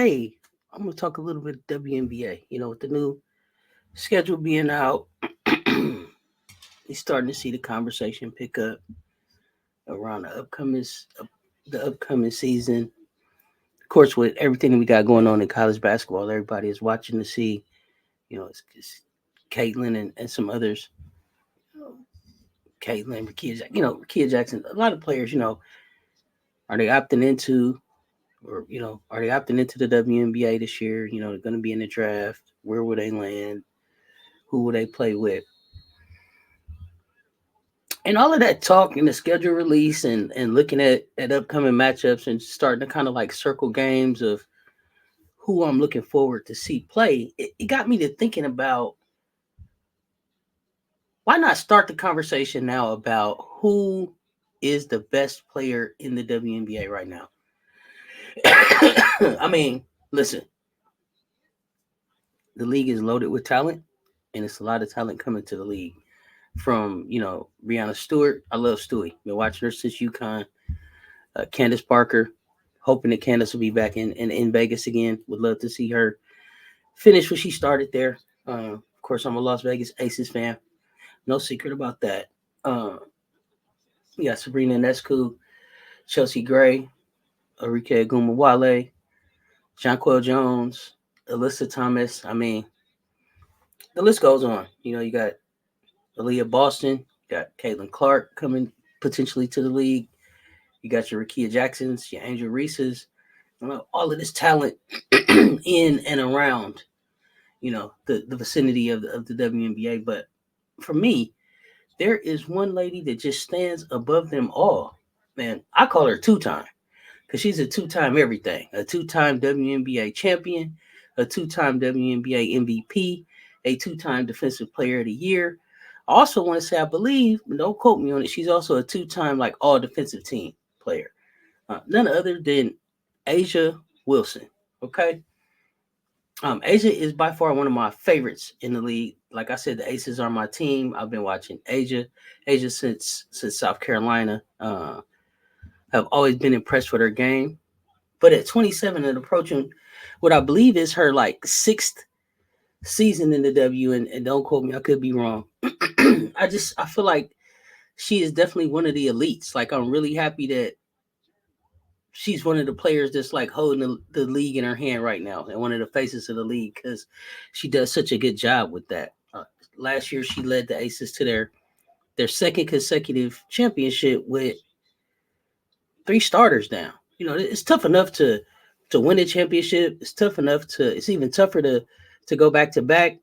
today I'm going to talk a little bit of WNBA. With the new schedule being out, you're starting to see the conversation pick up around the upcoming season. Of course, with everything that we got going on in college basketball, everybody is watching to see, it's Caitlin and some others. Caitlin, Rakia Jackson, a lot of players, are they opting into are they opting into the WNBA this year? They're going to be in the draft. Where will they land? Who will they play with? And all of that talk and the schedule release and looking at upcoming matchups and starting to kind of like circle games of who I'm looking forward to see play, it got me to thinking about why not start the conversation now about who is the best player in the WNBA right now? I mean, listen, the league is loaded with talent, and it's a lot of talent coming to the league. From Brianna Stewart, I love Stewie. Been watching her since UConn. Candace Parker, hoping that Candace will be back in Vegas again. Would love to see her finish what she started there. Of course, I'm a Las Vegas Aces fan. No secret about that. We got Sabrina Ionescu, Chelsea Gray, Arike Agumawale, Jonquel Jones, Alyssa Thomas. I mean, the list goes on. You got Aaliyah Boston, you got Caitlin Clark coming potentially to the league. You got your Rakia Jacksons, your Angel Reeses, all of this talent in and around, the vicinity of the WNBA. But for me, there is one lady that just stands above them all. Man, I call her two-time because she's a two-time everything, a two-time WNBA champion, a two-time WNBA MVP, a two-time Defensive Player of the Year. I also want to say, I believe, don't quote me on it, she's also a two-time like all defensive team player. None other than Asia Wilson. Okay. Asia is by far one of my favorites in the league. Like I said, the Aces are my team. I've been watching Asia since South Carolina. Have always been impressed with her game. But at 27 and approaching what I believe is her like sixth season in the W, and don't quote me, I could be wrong. I feel like she is definitely one of the elites. Like, I'm really happy that she's one of the players that's like holding the league in her hand right now, and one of the faces of the league, because she does such a good job with that. Last year, she led the Aces to their second consecutive championship with 3 starters down. It's tough enough to win a championship. It's even tougher to go back to back.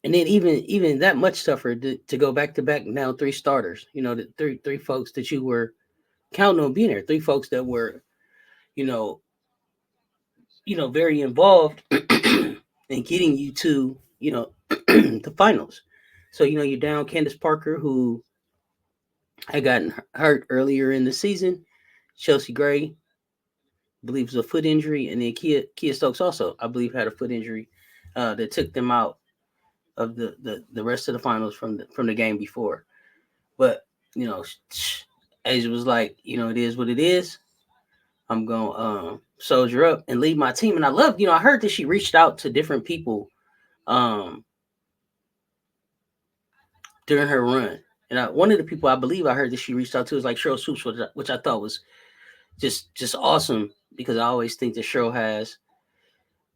And then even that much tougher to go back to back now 3 starters. The three folks that you were counting on being there. 3 folks that were, very involved in getting you to, the finals. So, you're down Candace Parker, who had gotten hurt earlier in the season. Chelsea Gray, I believe, was a foot injury, and then Kia Stokes also, I believe, had a foot injury that took them out of the rest of the finals from the game before. But Asia was like, it is what it is. I'm gonna soldier up and lead my team. And I loved, I heard that she reached out to different people during her run. And one of the people I believe I heard that she reached out to was like Cheryl Swoops, which I thought was just awesome, because I always think that Cheryl has.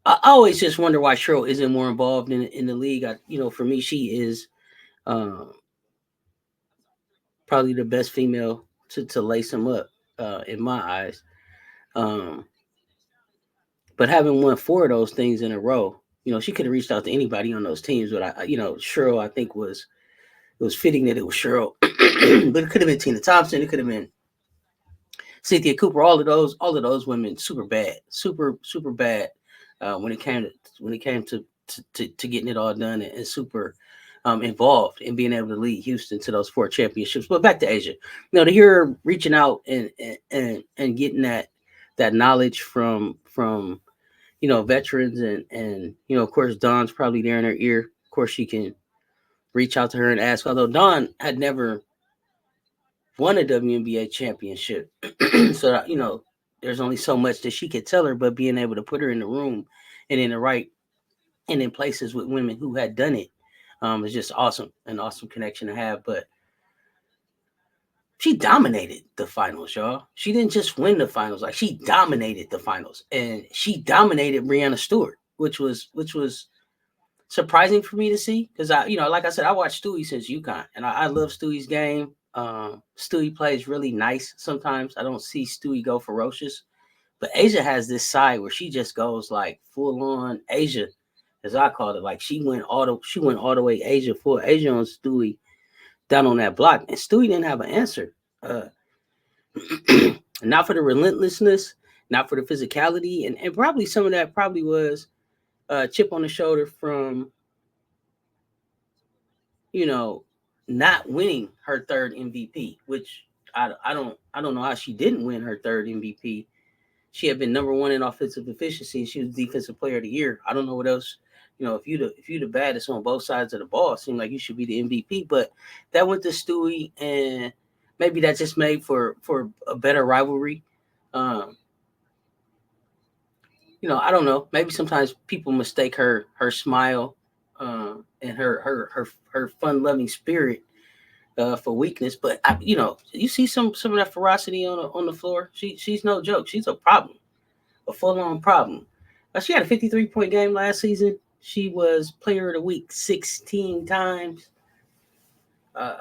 I always just wonder why Cheryl isn't more involved in the league. For me, she is probably the best female to lace them up in my eyes. But having won 4 of those things in a row, she could have reached out to anybody on those teams. But Cheryl, I think it was fitting that it was Cheryl. But it could have been Tina Thompson. It could have been Cynthia Cooper. All of those women, super bad, super bad when it came to getting it all done, and super involved in being able to lead Houston to those 4 championships. But back to Asia, to hear her reaching out and getting that knowledge from veterans, and of course Dawn's probably there in her ear. Of course, she can reach out to her and ask. Although Dawn had never won a WNBA championship, so there's only so much that she could tell her, but being able to put her in the room and in the right and in places with women who had done it is just awesome, an awesome connection to have. But she dominated the finals, y'all. She didn't just win the finals, like she dominated the finals, and she dominated Breanna Stewart, which was surprising for me to see because like I said, I watched Stewie since UConn, and I love Stewie's game. Stewie plays really nice sometimes. I don't see Stewie go ferocious, but Asia has this side where she just goes like full on Asia, as I called it. Like she went all the way Asia, full Asia on Stewie down on that block, and Stewie didn't have an answer. Uh, not for the relentlessness, not for the physicality, and probably some of that probably was a chip on the shoulder from you know not winning her third MVP, which I don't know how she didn't win her third MVP. She had been number one in offensive efficiency, and she was defensive player of the year. I don't know what else. If you the baddest on both sides of the ball, it seemed like you should be the MVP. But that went to Stewie, and maybe that just made for a better rivalry. Um, I don't know. Maybe sometimes people mistake her smile and her fun loving spirit for weakness. But you see some of that ferocity on the floor. She's no joke. She's a problem, a full on problem. She had a 53-point game last season. She was player of the week 16 times. Uh,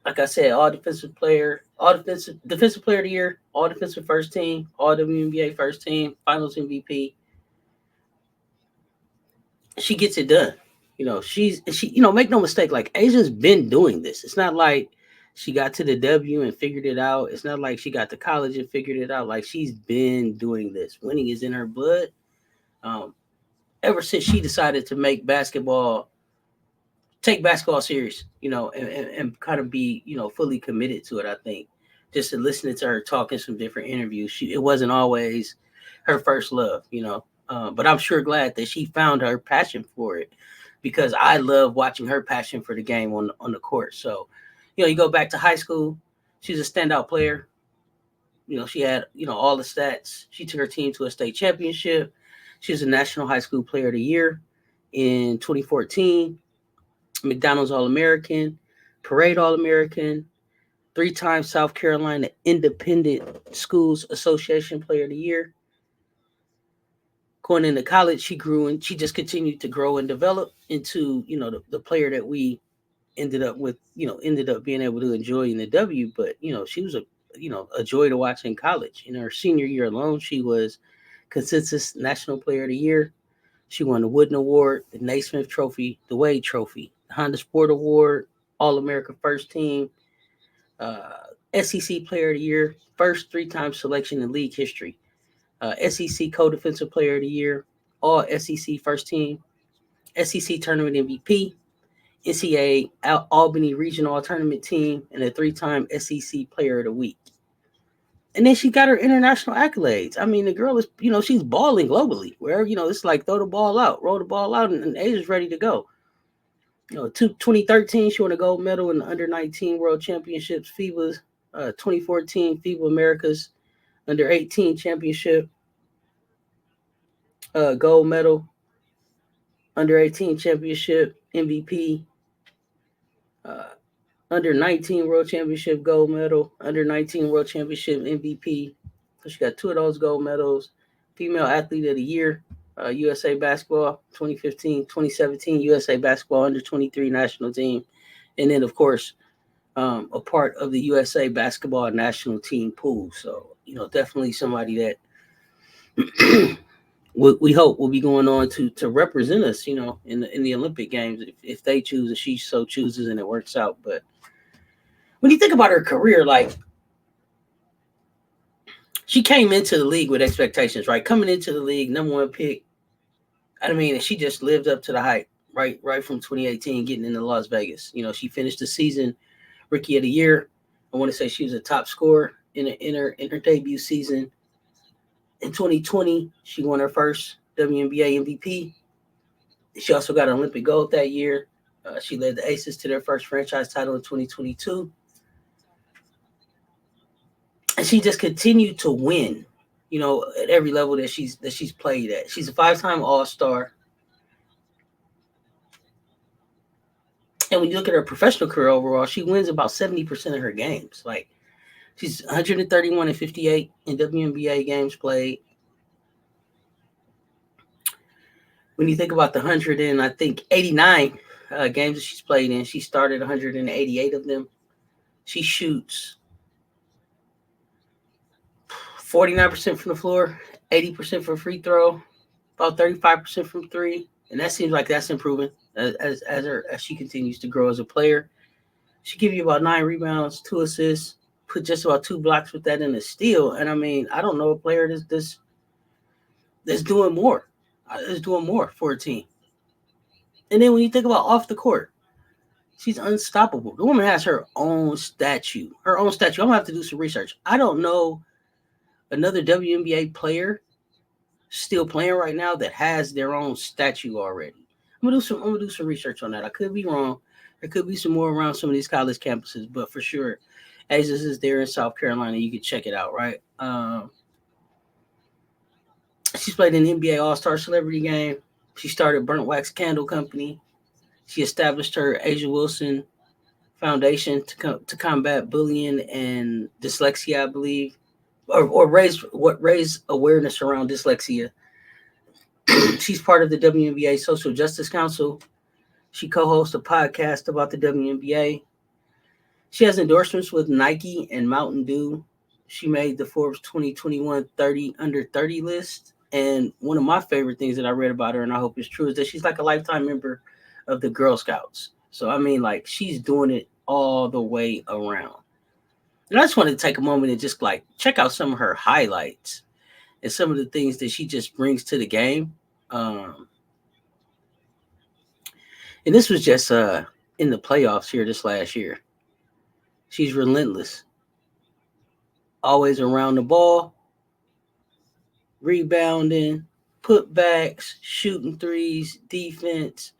like I said, all defensive player of the year, all defensive first team, all WNBA first team, Finals MVP. She gets it done. Make no mistake. Like Asia's been doing this. It's not like she got to the W and figured it out. It's not like she got to college and figured it out. Like she's been doing this. Winning is in her blood. Um, Ever since she decided to take basketball serious, and kind of be, fully committed to it. I think just to listening to her talk in some different interviews, it wasn't always her first love, but I'm sure glad that she found her passion for it because I love watching her passion for the game on the court. So, you go back to high school, she's a standout player. She had, all the stats. She took her team to a state championship. She was a National High School Player of the Year in 2014, McDonald's All-American, Parade All-American, 3-time South Carolina Independent Schools Association Player of the Year. Going into college, she grew and she just continued to grow and develop into, the player that we ended up being able to enjoy in the W. But, she was a joy to watch in college. In her senior year alone, she was consensus National Player of the Year. She won the Wooden Award, the Naismith Trophy, the Wade Trophy, the Honda Sport Award, All-America First Team, uh, SEC Player of the Year, first 3-time selection in league history, SEC Co-Defensive Player of the Year, All SEC First Team, SEC Tournament MVP, NCAA Albany Regional Tournament Team, and a 3-time SEC Player of the Week. And then she got her international accolades. I mean, the girl is, she's balling globally. Where, it's like throw the ball out, roll the ball out, and Asia's ready to go. 2013, she won a gold medal in the under-19 World Championships, FIBA's 2014 FIBA America's under-18 Championship, gold medal, under-18 Championship, MVP, uh, under-19 World Championship gold medal, under-19 World Championship MVP. So she got 2 of those gold medals. Female Athlete of the Year, USA Basketball 2015, 2017 USA Basketball under-23 national team. And then, of course, a part of the USA Basketball national team pool. So, definitely somebody that we hope will be going on to represent us, in the Olympic Games if they choose, if she so chooses and it works out. But when you think about her career, like she came into the league with expectations, right? Coming into the league, number 1 pick. I mean, and she just lived up to the hype, right from 2018, getting into Las Vegas. She finished the season Rookie of the Year. I want to say she was a top scorer in her debut season. In 2020, she won her first WNBA MVP. She also got Olympic gold that year. She led the Aces to their first franchise title in 2022. And she just continued to win at every level that she's played at. She's a 5-time All-Star. And when you look at her professional career overall, she wins about 70% of her games. Like, she's 131 and 58 in WNBA games played. When you think about the 89 games that she's played in, she started 188 of them. She shoots 49% from the floor, 80% from free throw, about 35% from three, and that seems like that's improving as she continues to grow as a player. She give you about 9 rebounds, 2 assists, put just about 2 blocks with that in a steal. And I mean, I don't know a player that's doing more. Is doing more for a team. And then when you think about off the court, she's unstoppable. The woman has her own statue. I'm gonna have to do some research. I don't know another WNBA player still playing right now that has their own statue already. I'm gonna do some research on that. I could be wrong. There could be some more around some of these college campuses, but for sure, Aces is there in South Carolina. You can check it out, right? She's played in the NBA All-Star Celebrity Game. She started Burnt Wax Candle Company. She established her Asia Wilson Foundation to combat bullying and dyslexia, I believe, or raise awareness around dyslexia. She's part of the WNBA Social Justice Council. She co-hosts a podcast about the WNBA. She has endorsements with Nike and Mountain Dew. She made the Forbes 2021 30 under 30 list. And one of my favorite things that I read about her, and I hope it's true, is that she's like a lifetime member of the Girl Scouts. So, I mean, like, she's doing it all the way around. And I just wanted to take a moment and just, like, check out some of her highlights and some of the things that she just brings to the game. And this was just in the playoffs here this last year. She's relentless. Always around the ball, rebounding, putbacks, shooting threes, defense,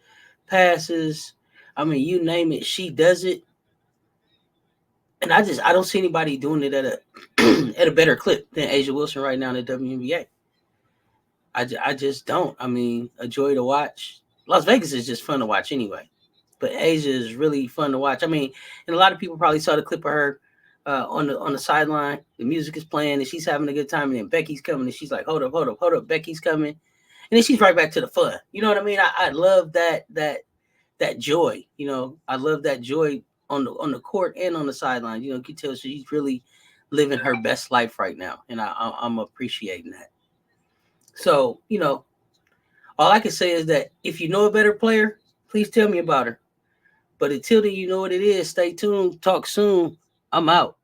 passes. I mean, you name it, she does it. And I don't see anybody doing it at a better clip than Asia Wilson right now in the WNBA. I just don't. I mean, a joy to watch. Las Vegas is just fun to watch anyway. But Asia is really fun to watch. I mean, and a lot of people probably saw the clip of her on the sideline. The music is playing and she's having a good time. And then Becky's coming and she's like, hold up, Becky's coming. And then she's right back to the fun. You know what I mean? I love that joy. You know, I love that joy on the court and on the sideline. You know, you can tell she's really living her best life right now. And I'm appreciating that. So, you know, all I can say is that if you know a better player, please tell me about her. But until then, you know what it is. Stay tuned. Talk soon. I'm out.